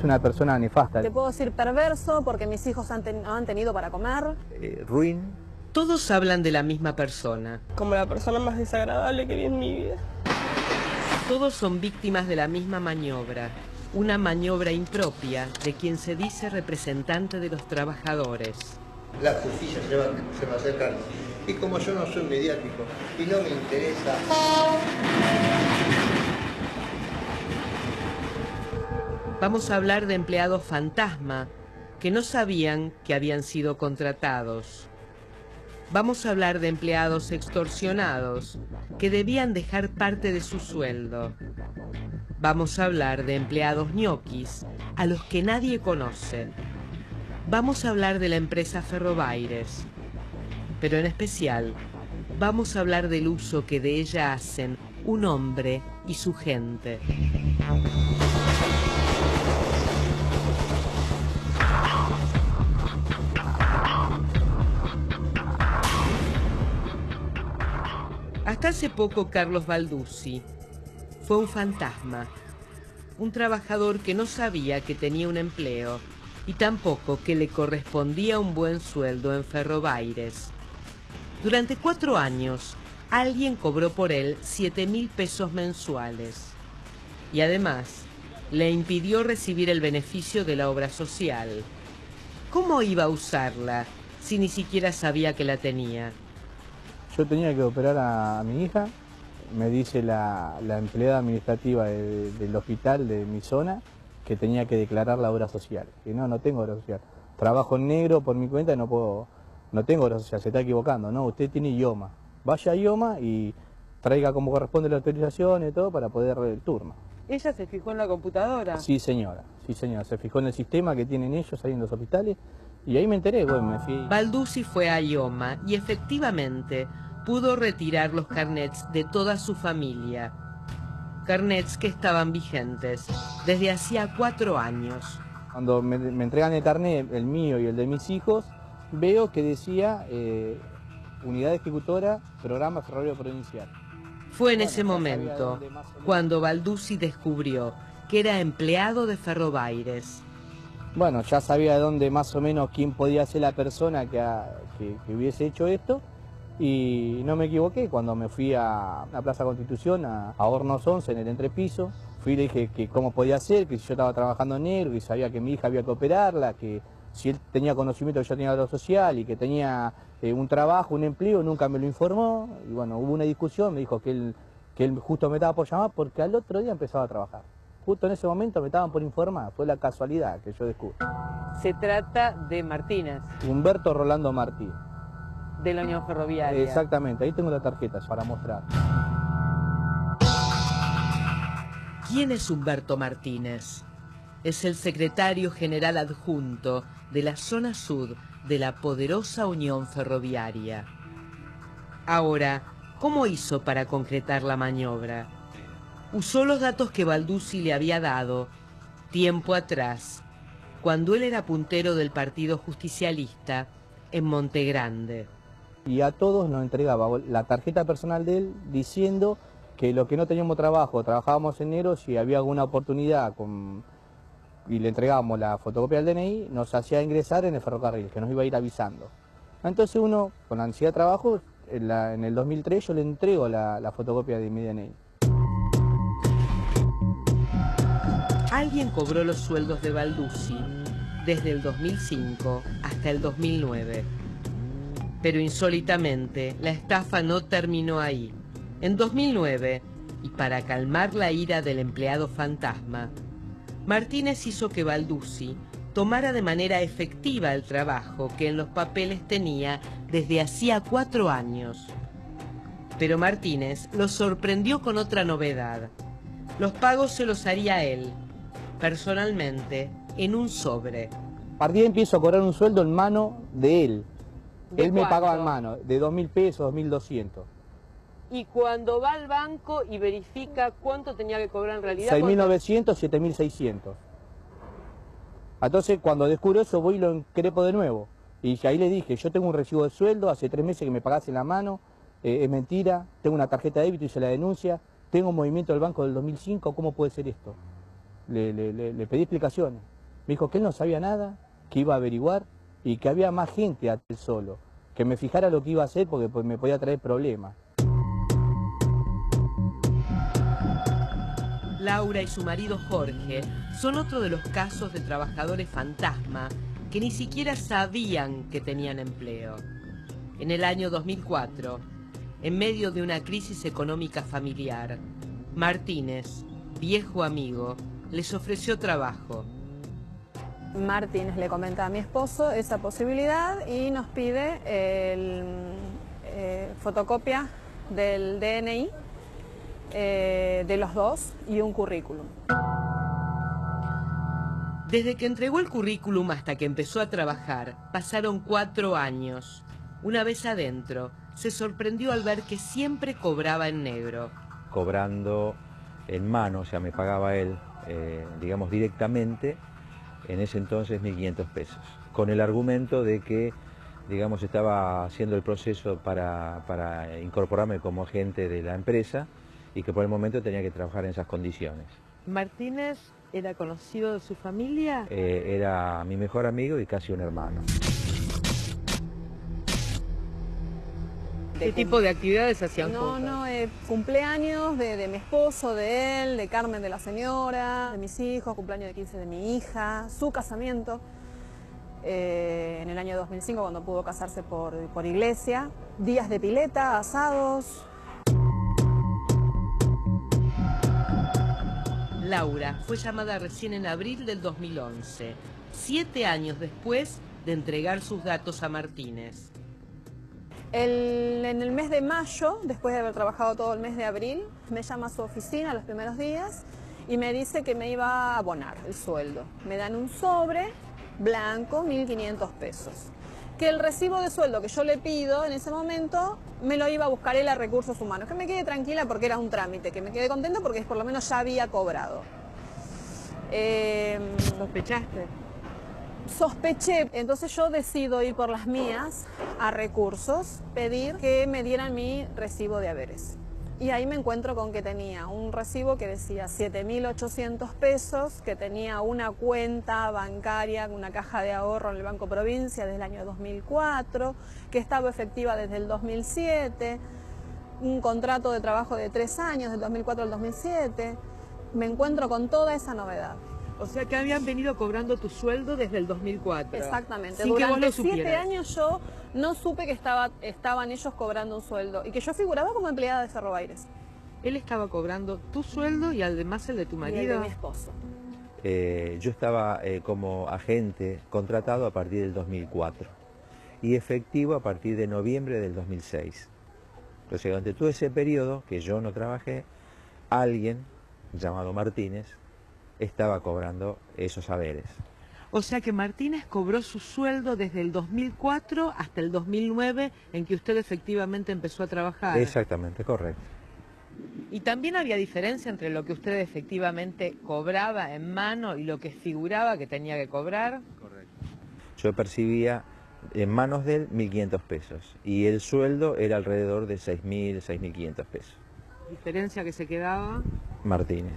Es una persona nefasta. Te puedo decir perverso porque mis hijos no han tenido para comer. Ruin. Todos hablan de la misma persona. Como la persona más desagradable que vi en mi vida. Todos son víctimas de la misma maniobra. Una maniobra impropia de quien se dice representante de los trabajadores. La justicia se me acerca. Y como yo no soy mediático y no me interesa... Vamos a hablar de empleados fantasma que no sabían que habían sido contratados. Vamos a hablar de empleados extorsionados que debían dejar parte de su sueldo. Vamos a hablar de empleados ñoquis a los que nadie conoce. Vamos a hablar de la empresa Ferrobaires, pero en especial vamos a hablar del uso que de ella hacen un hombre y su gente. Hasta hace poco Carlos Balduzzi fue un fantasma, un trabajador que no sabía que tenía un empleo y tampoco que le correspondía un buen sueldo en Ferrobaires. Durante 4 años, alguien cobró por él 7.000 pesos mensuales y además le impidió recibir el beneficio de la obra social. ¿Cómo iba a usarla si ni siquiera sabía que la tenía? Yo tenía que operar a mi hija, me dice la empleada administrativa del hospital de mi zona que tenía que declarar la obra social. Que no tengo obra social. Trabajo en negro por mi cuenta y no tengo obra social, se está equivocando. No, usted tiene IOMA. Vaya a IOMA y traiga como corresponde la autorización y todo para poder el turno. ¿Ella se fijó en la computadora? Sí, señora, se fijó en el sistema que tienen ellos ahí en los hospitales y ahí me enteré, bueno, me fui. Balduzzi fue a IOMA y efectivamente pudo retirar los carnets de toda su familia. Carnets que estaban vigentes desde hacía 4 años. Cuando me entregan el carnet, el mío y el de mis hijos, veo que decía Unidad Ejecutora, Programa Ferroviario Provincial. Fue en ese momento cuando Balduzzi descubrió que era empleado de Ferrobaires. Bueno, ya sabía de dónde más o menos quién podía ser la persona que hubiese hecho esto y no me equivoqué. Cuando me fui a Plaza Constitución, a Hornos 11 en el entrepiso, fui y le dije que cómo podía ser, que si yo estaba trabajando en negro, que sabía que mi hija había que operarla, que si él tenía conocimiento que yo tenía obra social y que tenía un trabajo, un empleo, nunca me lo informó. Y bueno, hubo una discusión, me dijo que él justo me estaba por llamar porque al otro día empezaba a trabajar. Justo en ese momento me estaban por informar, fue la casualidad que yo descubrí. Se trata de Martínez. Humberto Rolando Martí. De la Unión Ferroviaria. Exactamente, ahí tengo la tarjeta para mostrar. ¿Quién es Humberto Martínez? Es el secretario general adjunto de la zona sur de la poderosa Unión Ferroviaria. Ahora, ¿cómo hizo para concretar la maniobra? Usó los datos que Balduzzi le había dado tiempo atrás, cuando él era puntero del Partido Justicialista en Monte Grande. Y a todos nos entregaba la tarjeta personal de él diciendo que lo que no teníamos trabajo, trabajábamos en negro, si había alguna oportunidad y le entregábamos la fotocopia del DNI, nos hacía ingresar en el ferrocarril, que nos iba a ir avisando. Entonces uno, con ansiedad de trabajo, en el 2003 yo le entrego la fotocopia de mi DNI. Alguien cobró los sueldos de Balduzzi desde el 2005 hasta el 2009. Pero insólitamente, la estafa no terminó ahí. En 2009, y para calmar la ira del empleado fantasma, Martínez hizo que Balduzzi tomara de manera efectiva el trabajo que en los papeles tenía desde hacía 4 años. Pero Martínez lo sorprendió con otra novedad. Los pagos se los haría él, personalmente, en un sobre. A partir de ahí empiezo a cobrar un sueldo en mano de él. Él me pagaba en mano, de 2.000 pesos, 2.200. Y cuando va al banco y verifica cuánto tenía que cobrar en realidad... 6.900, 7.600. Entonces, cuando descubro eso, voy y lo increpo de nuevo. Y ahí le dije, yo tengo un recibo de sueldo, hace 3 meses que me pagás en la mano, es mentira, tengo una tarjeta de débito y se la denuncia, tengo un movimiento del banco del 2005, ¿cómo puede ser esto? le pedí explicaciones. Me dijo que él no sabía nada, que iba a averiguar y que había más gente a él solo. Que me fijara lo que iba a hacer porque pues, me podía traer problemas. Laura y su marido Jorge son otro de los casos de trabajadores fantasma que ni siquiera sabían que tenían empleo. En el año 2004, en medio de una crisis económica familiar, Martínez, viejo amigo, les ofreció trabajo. Martínez le comenta a mi esposo esa posibilidad y nos pide fotocopia del DNI de los dos y un currículum. Desde que entregó el currículum hasta que empezó a trabajar, pasaron 4 años. Una vez adentro, se sorprendió al ver que siempre cobraba en negro. Cobrando en mano, o sea, me pagaba él, digamos, directamente, en ese entonces 1.500 pesos, con el argumento de que, digamos, estaba haciendo el proceso para incorporarme como agente de la empresa y que por el momento tenía que trabajar en esas condiciones. ¿Martínez era conocido de su familia? Era mi mejor amigo y casi un hermano. ¿Qué tipo de actividades hacían juntos? No, cumpleaños de mi esposo, de él, de Carmen, de la señora, de mis hijos, cumpleaños de 15 de mi hija, su casamiento en el año 2005 cuando pudo casarse por iglesia, días de pileta, asados. Laura fue llamada recién en abril del 2011, 7 años después de entregar sus datos a Martínez. En el mes de mayo, después de haber trabajado todo el mes de abril, me llama a su oficina los primeros días y me dice que me iba a abonar el sueldo. Me dan un sobre blanco, 1.500 pesos. Que el recibo de sueldo que yo le pido en ese momento me lo iba a buscar él a Recursos Humanos. Que me quede tranquila porque era un trámite, que me quede contenta porque por lo menos ya había cobrado. ¿Sospechaste? Sospeché, entonces yo decido ir por las mías a Recursos, pedir que me dieran mi recibo de haberes. Y ahí me encuentro con que tenía un recibo que decía 7.800 pesos, que tenía una cuenta bancaria, una caja de ahorro en el Banco Provincia desde el año 2004, que estaba efectiva desde el 2007, un contrato de trabajo de 3 años, del 2004 al 2007. Me encuentro con toda esa novedad. O sea que habían venido cobrando tu sueldo desde el 2004. Exactamente. Sin que vos Durante lo 7 supieras. años yo no supe que estaban ellos cobrando un sueldo y que yo figuraba como empleada de Ferrobaires. Él estaba cobrando tu sueldo y además el de tu Y el marido. de mi esposo. Yo estaba como agente contratado a partir del 2004 y efectivo a partir de noviembre del 2006. Entonces, durante todo ese periodo que yo no trabajé, alguien llamado Martínez estaba cobrando esos haberes. O sea que Martínez cobró su sueldo desde el 2004 hasta el 2009 en que usted efectivamente empezó a trabajar. Exactamente, correcto. ¿Y también había diferencia entre lo que usted efectivamente cobraba en mano y lo que figuraba que tenía que cobrar? Correcto. Yo percibía en manos de él 1.500 pesos y el sueldo era alrededor de 6.000, 6.500 pesos. ¿Diferencia que se quedaba? Martínez.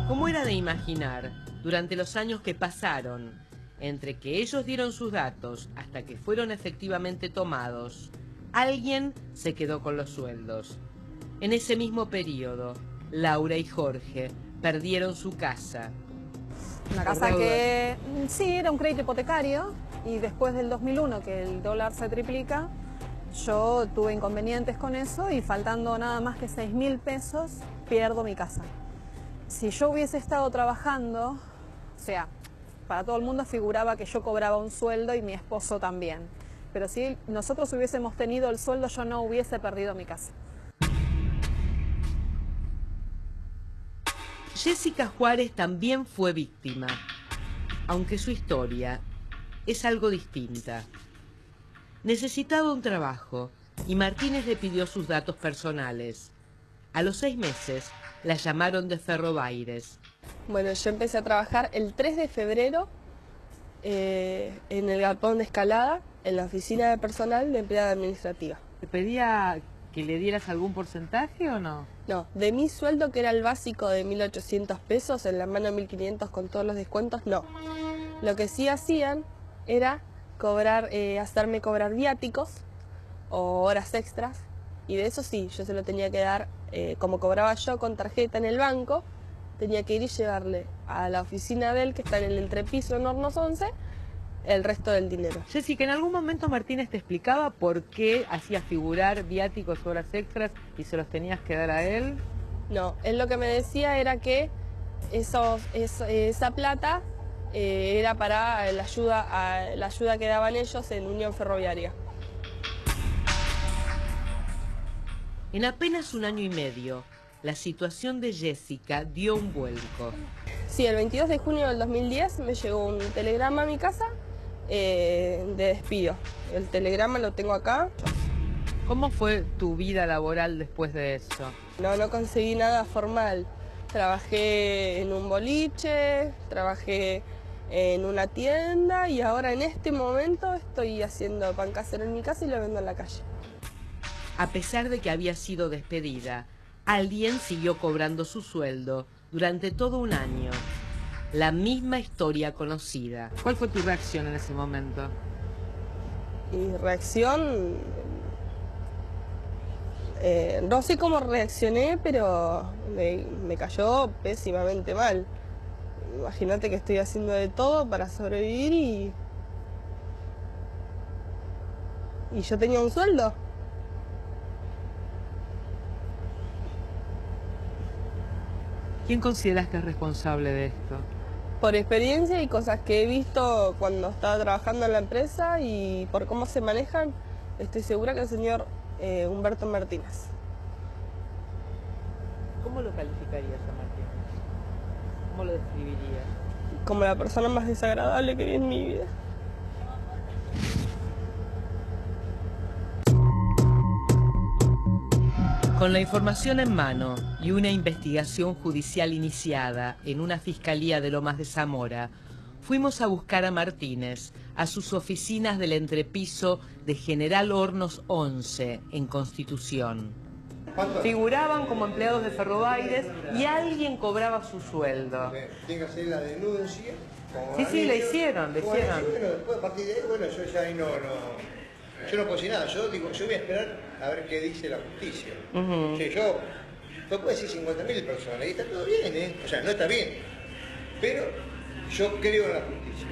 ¿Cómo era de imaginar, durante los años que pasaron, entre que ellos dieron sus datos hasta que fueron efectivamente tomados, alguien se quedó con los sueldos? En ese mismo periodo, Laura y Jorge perdieron su casa. Una casa que sí, era un crédito hipotecario y después del 2001 que el dólar se triplica, yo tuve inconvenientes con eso y faltando nada más que 6.000 pesos, pierdo mi casa. Si yo hubiese estado trabajando, o sea, para todo el mundo figuraba que yo cobraba un sueldo y mi esposo también. Pero si nosotros hubiésemos tenido el sueldo, yo no hubiese perdido mi casa. Jessica Juárez también fue víctima, aunque su historia es algo distinta. Necesitaba un trabajo y Martínez le pidió sus datos personales. A los 6 meses la llamaron de Ferrobaires. Bueno, yo empecé a trabajar el 3 de febrero en el galpón de Escalada, en la oficina de personal de empleada administrativa. Te pedía ¿Que le dieras algún porcentaje o no? No, de mi sueldo, que era el básico de 1.800 pesos, en la mano 1.500 con todos los descuentos, no. Lo que sí hacían era hacerme cobrar viáticos o horas extras, y de eso sí, yo se lo tenía que dar, como cobraba yo con tarjeta en el banco, tenía que ir y llevarle a la oficina de él, que está en el entrepiso en Hornos 11, el resto del dinero. Jessica, ¿en algún momento Martínez te explicaba por qué hacías figurar viáticos o horas extras y se los tenías que dar a él? No, él lo que me decía era que esa plata era para la ayuda que daban ellos en Unión Ferroviaria. En apenas un año y medio, la situación de Jessica dio un vuelco. Sí, el 22 de junio del 2010 me llegó un telegrama a mi casa de despido. El telegrama lo tengo acá. ¿Cómo fue tu vida laboral después de eso? No conseguí nada formal. Trabajé en un boliche, trabajé en una tienda y ahora en este momento estoy haciendo pan casero en mi casa y lo vendo en la calle. A pesar de que había sido despedida, alguien siguió cobrando su sueldo durante todo un año. La misma historia conocida. ¿Cuál fue tu reacción en ese momento? Mi reacción... no sé cómo reaccioné, pero me cayó pésimamente mal. Imagínate que estoy haciendo de todo para sobrevivir y yo tenía un sueldo. ¿Quién consideras que es responsable de esto? Por experiencia y cosas que he visto cuando estaba trabajando en la empresa y por cómo se manejan, estoy segura que el señor Humberto Martínez. ¿Cómo lo calificarías a Martínez? ¿Cómo lo describirías? Como la persona más desagradable que vi en mi vida. Con la información en mano y una investigación judicial iniciada en una fiscalía de Lomas de Zamora, fuimos a buscar a Martínez a sus oficinas del entrepiso de General Hornos 11 en Constitución. Figuraban como empleados de Ferrobaires y alguien cobraba su sueldo. Tiene que hacer la denuncia. Sí, la hicieron, Bueno, después a partir de ahí, bueno, yo ya ahí yo no puedo decir nada, yo digo, yo voy a esperar a ver qué dice la justicia. Sí, yo puedo decir 50.000 personas y está todo bien, ¿eh? O sea, no está bien, pero yo creo en la justicia.